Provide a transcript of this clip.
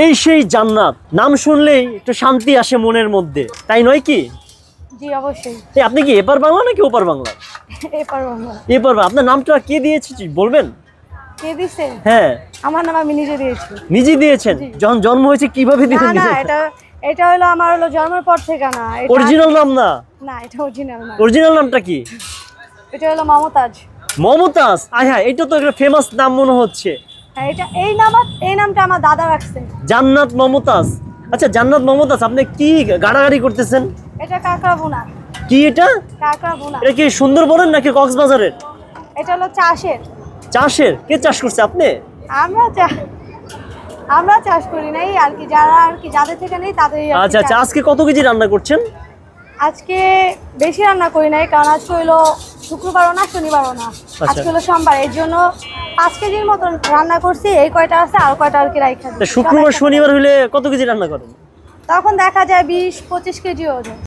এই সেই জান্নাত, নাম শুনলেই একটু শান্তি আসে মনের মধ্যে, তাই নয় কি? জি অবশ্যই। আপনি কি এপার বাংলা নাকি ওপার বাংলা? এপার বাংলা। এপার বাংলা। আপনার নামটা কে দিয়েছে বলবেন? কে দিছে? হ্যাঁ, আমার নাম আমি নিজে দিয়েছি। নিজে দিয়েছেন? যখন জন্ম হয়েছে কিভাবে না দিলেন? না, এটা হলো আমার জন্মের পর থেকে না। অরিজিনাল নাম না? না, এটা অরিজিনাল না। অরিজিনাল নামটা কি? এটা হলো মমতাজ। মমতাজ? আয় হ্যাঁ, এটা তো একটা ফেমাস নাম মনে হচ্ছে। হ্যাঁ, এই নামটা আমার দাদা রাখছে। জান্নাত মমতাজ। আচ্ছা, জান্নাত মমতাজ, আপনি কি গাড়াগাড়ি করতেছেন? এটা কাঁকড়া বোনা। কি এটা? কাঁকড়া বোনা। এটা কি সুন্দরবনের নাকি কক্সবাজারের? এটা হলো চাষের। চাষের? কে চাষ করছে, আপনি? আমরা চাষ করি নাই আর কি, যাদের থেকে নেই তাদের। আচ্ছা আচ্ছা, আজকে কত কেজি রান্না করছেন? আজকে বেশি রান্না করি নাই, কারণ আজকে হইলো শুক্রবারও না শনিবারও না, আজকে হলো সোমবার। এর জন্য 5 কেজির মতন রান্না করছি। এই কয়টা আছে, আর কয়টা আর কি রাইখা দিই। শুক্রবার শনিবার হলে কত কেজি রান্না করেন? তখন দেখা যায় 20-25 কেজি ওজন।